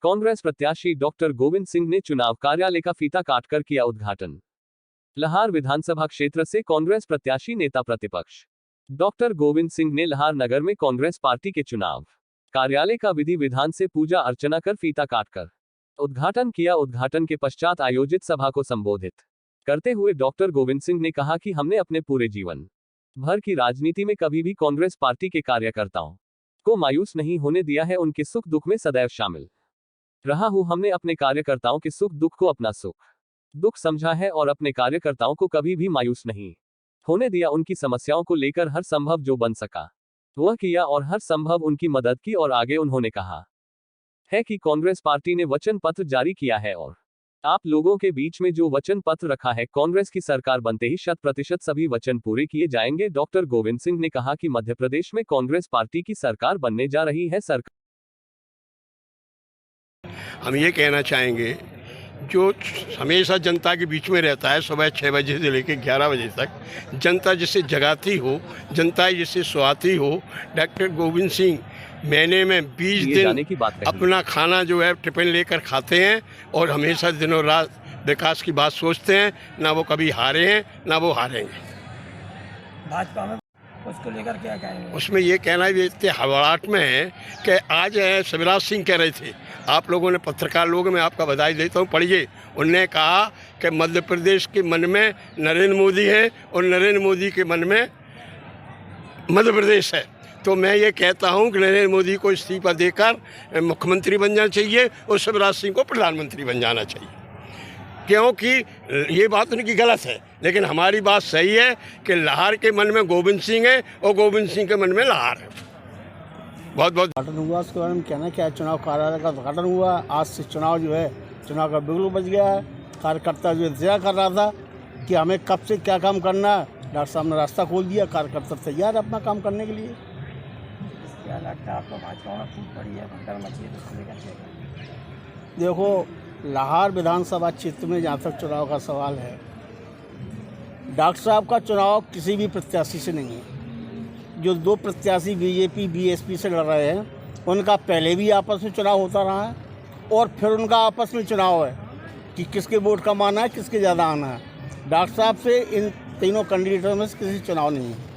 कांग्रेस प्रत्याशी डॉक्टर गोविंद सिंह ने चुनाव कार्यालय का फीता काटकर किया उद्घाटन। लहार विधानसभा क्षेत्र से कांग्रेस प्रत्याशी नेता प्रतिपक्ष डॉक्टर गोविंद सिंह ने लहार नगर में कांग्रेस पार्टी के चुनाव कार्यालय का विधि विधान से पूजा अर्चना कर फीता काटकर उद्घाटन किया। उद्घाटन के पश्चात आयोजित सभा को संबोधित करते हुए डॉक्टर गोविंद सिंह ने कहा कि हमने अपने पूरे जीवन भर की राजनीति में कभी भी कांग्रेस पार्टी के कार्यकर्ताओं को मायूस नहीं होने दिया है। उनके सुख दुख में सदैव शामिल रहा हूं। हमने अपने कार्यकर्ताओं के सुख दुख को अपना सुख दुख समझा है और अपने कार्यकर्ताओं को कभी भी मायूस नहीं होने दिया। उनकी समस्याओं को लेकर हर संभव जो बन सका वह किया और हर संभव उनकी मदद की। और आगे उन्होंने कहा है कि कांग्रेस पार्टी ने वचन पत्र जारी किया है और आप लोगों के बीच में जो वचन पत्र रखा है, कांग्रेस की सरकार बनते ही 100% सभी वचन पूरे किए जाएंगे। डॉक्टर गोविंद सिंह ने कहा कि मध्य प्रदेश में कांग्रेस पार्टी की सरकार बनने जा रही है। हम ये कहना चाहेंगे, जो हमेशा जनता के बीच में रहता है, सुबह 6 बजे से लेकर 11 बजे तक जनता जिससे जगाती हो, जनता जिससे सुहाती हो, डॉक्टर गोविंद सिंह महीने में 20 दिन अपना खाना जो है टिफिन लेकर खाते हैं और हमेशा दिनों रात विकास की बात सोचते हैं। ना वो कभी हारे हैं ना वो हारेंगे। भाजपा में उसको लेकर क्या कहेंगे? उसमें ये कहना भी इतने हवालात में है कि आज शिवराज सिंह कह रहे थे, आप लोगों ने पत्रकार लोग, मैं आपका बधाई देता हूँ, पढ़िए। उन्होंने कहा कि मध्य प्रदेश के मन में नरेंद्र मोदी है और नरेंद्र मोदी के मन में मध्य प्रदेश है। तो मैं ये कहता हूँ कि नरेंद्र मोदी को इस्तीफा देकर मुख्यमंत्री बन जाना चाहिए और शिवराज सिंह को प्रधानमंत्री बन जाना चाहिए, क्योंकि ये बात उनकी गलत है। लेकिन हमारी बात सही है कि लहार के मन में गोविंद सिंह है और गोविंद सिंह के मन में लहार है। बहुत बहुत उद्घाटन हुआ, उसके बारे में कहना क्या है? चुनाव कार्यालय का उद्घाटन हुआ। आज से चुनाव जो है, चुनाव का बिगुल बज गया है। कार्यकर्ता जो इंतजार कर रहा था कि हमें कब से क्या काम करना है, डॉक्टर साहब ने रास्ता खोल दिया। कार्यकर्ता तैयार है अपना काम करने के लिए। क्या लगता है आपको भाजपा में फूट पड़ी है, भगदड़ मची है, उसको लेकर के? देखो, लहार विधानसभा क्षेत्र में जहाँ तक चुनाव का सवाल है, डॉक्टर साहब का चुनाव किसी भी प्रत्याशी से नहीं है। जो 2 प्रत्याशी बीजेपी बीएसपी से लड़ रहे हैं, उनका पहले भी आपस में चुनाव होता रहा है और फिर उनका आपस में चुनाव है कि किसके वोट कम आना है, किसके ज़्यादा आना है। डॉक्टर साहब से इन तीनों कैंडिडेटों में से किसी चुनाव नहीं है।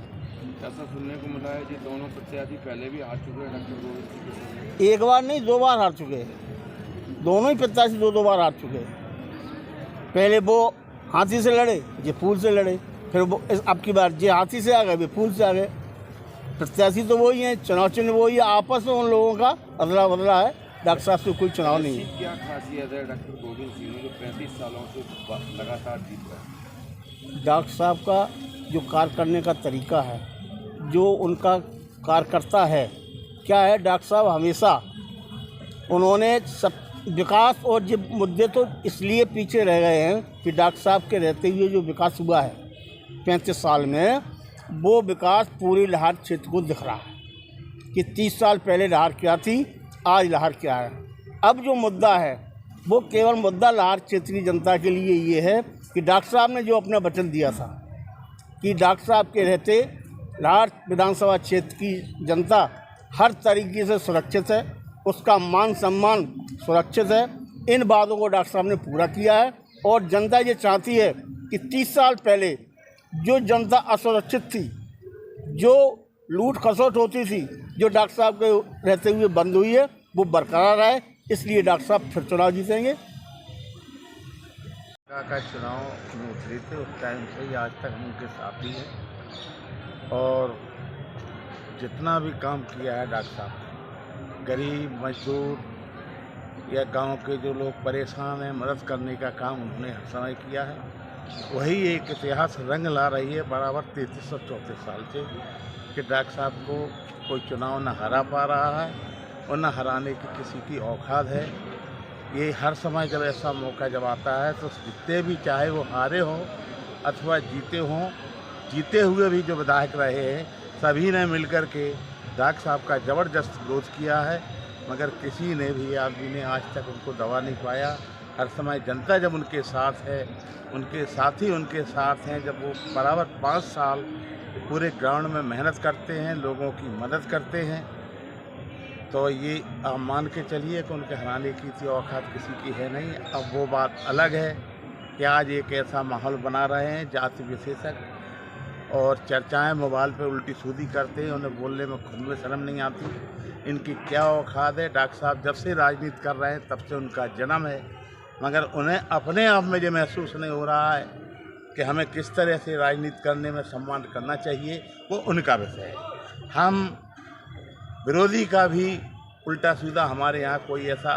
ऐसा सुनने को मिला है कि दोनों प्रत्याशी पहले भी हार चुके हैं डॉक्टर गोविंद सिंह। एक बार नहीं, 2 बार हार चुके हैं। दोनों ही प्रत्याशी 2 बार हार चुके हैं। पहले वो हाथी से लड़े, ये फूल से लड़े, फिर वो अब की बार ये हाथी से आ गए, वे फूल से आ गए। प्रत्याशी तो वही हैं, चुनाव चिन्ह वही है, आपस में उन लोगों का अदला बदला है। डॉक्टर साहब से कोई चुनाव नहीं है। क्या खासियत है डॉक्टर गोविंद सिंह जो 35 सालों से लगातार जीत रहे हैं? डॉक्टर साहब का जो कार्य करने का तरीका है, जो उनका कार्यकर्ता है, क्या है, डॉक्टर साहब हमेशा उन्होंने सब विकास और ये मुद्दे तो इसलिए पीछे रह गए हैं कि डॉक्टर साहब के रहते हुए जो विकास हुआ है 35 साल में, वो विकास पूरे लहार क्षेत्र को दिख रहा है कि 30 साल पहले लहार क्या थी, आज लहार क्या है। अब जो मुद्दा है वो केवल मुद्दा लहार क्षेत्र की जनता के लिए ये है कि डॉक्टर साहब ने जो अपना वचन दिया था कि डॉक्टर साहब के रहते लहार विधानसभा क्षेत्र की जनता हर तरीके से सुरक्षित है, उसका मान सम्मान सुरक्षित है। इन बातों को डॉक्टर साहब ने पूरा किया है और जनता ये चाहती है कि 30 साल पहले जो जनता असुरक्षित थी, जो लूट खसोट होती थी, जो डॉक्टर साहब के रहते हुए बंद हुई है, वो बरकरार है। इसलिए डॉक्टर साहब फिर चुनाव जीतेंगे। का चुनाव में उतरे थे, उस टाइम से ही आज तक उनके साथ ही है और जितना भी काम किया है डॉक्टर साहब, गरीब मजदूर या गांव के जो लोग परेशान हैं, मदद करने का काम उन्होंने हर समय किया है। वही एक इतिहास रंग ला रही है बराबर 3334 साल से कि डॉक्टर साहब को कोई चुनाव न हरा पा रहा है और न हराने की किसी की औकात है। ये हर समय जब ऐसा मौका जब आता है तो जितने भी, चाहे वो हारे हों अथवा जीते हों, जीते हुए भी जो विधायक रहे हैं, सभी ने मिलकर के डॉक्टर साहब का ज़बरदस्त विरोध किया है, मगर किसी ने भी आदमी ने आज तक उनको दबा नहीं पाया। हर समय जनता जब उनके साथ है, उनके साथी उनके साथ हैं, जब वो बराबर 5 साल पूरे ग्राउंड में मेहनत करते हैं, लोगों की मदद करते हैं, तो ये आप मान के चलिए कि उनके हराने की थी औकात किसी की है नहीं। अब वो बात अलग है कि आज एक ऐसा माहौल बना रहे हैं जाति विशेषज्ञ और चर्चाएं मोबाइल पे उल्टी सीधी करते हैं, उन्हें बोलने में खुद में शर्म नहीं आती। इनकी क्या औकात है। डॉक्टर साहब जब से राजनीति कर रहे हैं तब से उनका जन्म है, मगर उन्हें अपने आप में ये महसूस नहीं हो रहा है कि हमें किस तरह से राजनीति करने में सम्मान करना चाहिए, वो उनका विषय है। हम विरोधी का भी उल्टा सीधा, हमारे यहाँ कोई ऐसा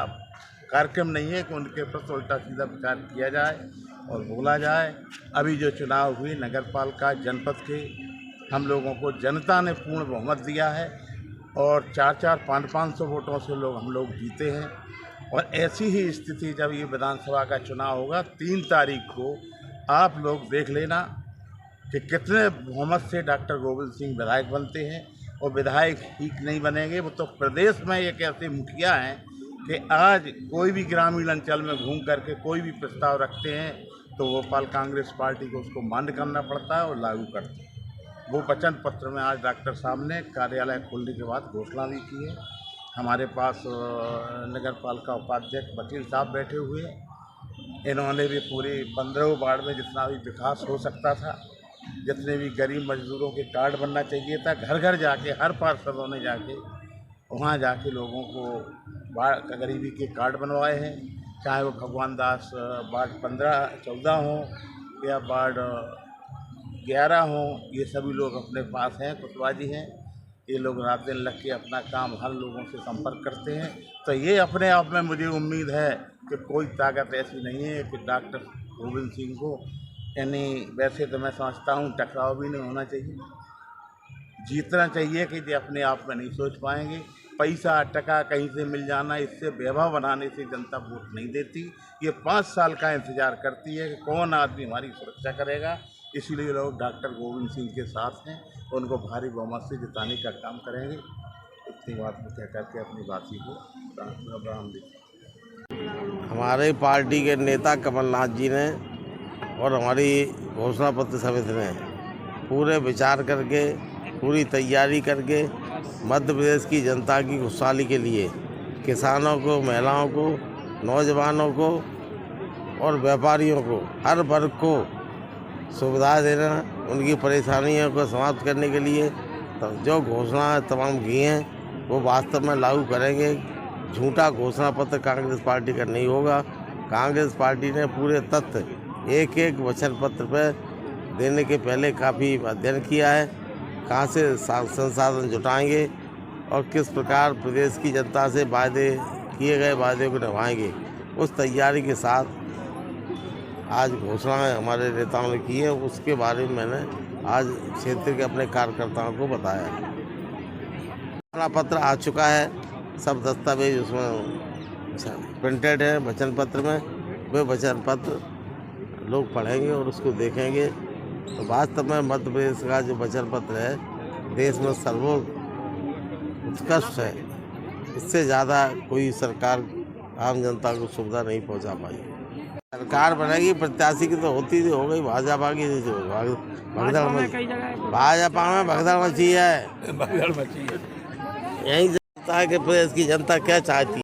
कार्यक्रम नहीं है कि उनके प्रति उल्टा सीधा विचार किया जाए और बोला जाए। अभी जो चुनाव हुई नगर पालिका जनपद के, हम लोगों को जनता ने पूर्ण बहुमत दिया है और 400 500 वोटों से हम लोग जीते हैं। और ऐसी ही स्थिति जब ये विधानसभा का चुनाव होगा 3 तारीख को, आप लोग देख लेना कि कितने बहुमत से डॉक्टर गोविंद सिंह विधायक बनते हैं। और विधायक ही नहीं बनेंगे, वो तो प्रदेश में एक ऐसे मुखिया हैं कि आज कोई भी ग्रामीण अंचल में घूम करके कोई भी प्रस्ताव रखते हैं तो भोपाल कांग्रेस पार्टी को उसको मान्य करना पड़ता है और लागू करते हैं। वो वचन पत्र में आज डॉक्टर साहब ने कार्यालय खोलने के बाद घोषणा भी की है। हमारे पास नगर पालिका उपाध्यक्ष वकील साहब बैठे हुए हैं। इन्होंने भी पूरे 15 वार्ड में जितना भी विकास हो सकता था, जितने भी गरीब मजदूरों के कार्ड बनना चाहिए था, घर घर जाके हर पार्षदों ने जाके वहाँ जाके लोगों को गरीबी के कार्ड बनवाए हैं। चाहे वो भगवान दास वार्ड 15-14 हो या वार्ड 11 हो, ये सभी लोग अपने पास हैं, कुशवाहा जी हैं। ये लोग रात दिन लग के अपना काम हर लोगों से संपर्क करते हैं। तो ये अपने आप में मुझे उम्मीद है कि कोई ताकत ऐसी नहीं है कि डॉक्टर गोविंद सिंह को, यानी वैसे तो मैं समझता हूँ टकराव भी नहीं होना चाहिए, जीतना चाहिए कि ये अपने आप में नहीं सोच पाएंगे। पैसा टका कहीं से मिल जाना, इससे वैभव बनाने से जनता वोट नहीं देती। ये 5 साल का इंतज़ार करती है कि कौन आदमी हमारी सुरक्षा करेगा। इसीलिए लोग डॉक्टर गोविंद सिंह के साथ हैं, उनको भारी बहुमत से जिताने का काम करेंगे। इतनी बात में कह करके अपनी बातों को विराम दें। हमारे पार्टी के नेता कमलनाथ जी ने और हमारी घोषणा पत्र समिति ने पूरे विचार करके, पूरी तैयारी करके मध्य प्रदेश की जनता की खुशहाली के लिए किसानों को, महिलाओं को, नौजवानों को और व्यापारियों को, हर वर्ग को सुविधा देना, उनकी परेशानियों को समाप्त करने के लिए तो जो घोषणा तमाम की हैं वो वास्तव में लागू करेंगे। झूठा घोषणा पत्र कांग्रेस पार्टी का नहीं होगा। कांग्रेस पार्टी ने पूरे तथ्य एक एक वचन पत्र पर देने के पहले काफ़ी अध्ययन किया है, कहाँ से संसाधन जुटाएंगे और किस प्रकार प्रदेश की जनता से वादे किए गए वादे को निभाएंगे। उस तैयारी के साथ आज घोषणाएं हमारे नेताओं ने की है, उसके बारे में मैंने आज क्षेत्र के अपने कार्यकर्ताओं को बताया। घोषणा पत्र आ चुका है, सब दस्तावेज उसमें प्रिंटेड है वचन पत्र में। वे वचन पत्र लोग पढ़ेंगे और उसको देखेंगे तो वास्तव में मध्य प्रदेश का जो वचन पत्र है देश में सर्वोत्कृष्ट है। इससे ज़्यादा कोई सरकार आम जनता को सुविधा नहीं पहुंचा पाई। सरकार बनेगी, प्रत्याशी की तो होती थी, हो गई भाजपा की भगदड़ मची। भाजपा में भगदड़ मची है, यही जनता है कि प्रदेश की जनता क्या चाहती है।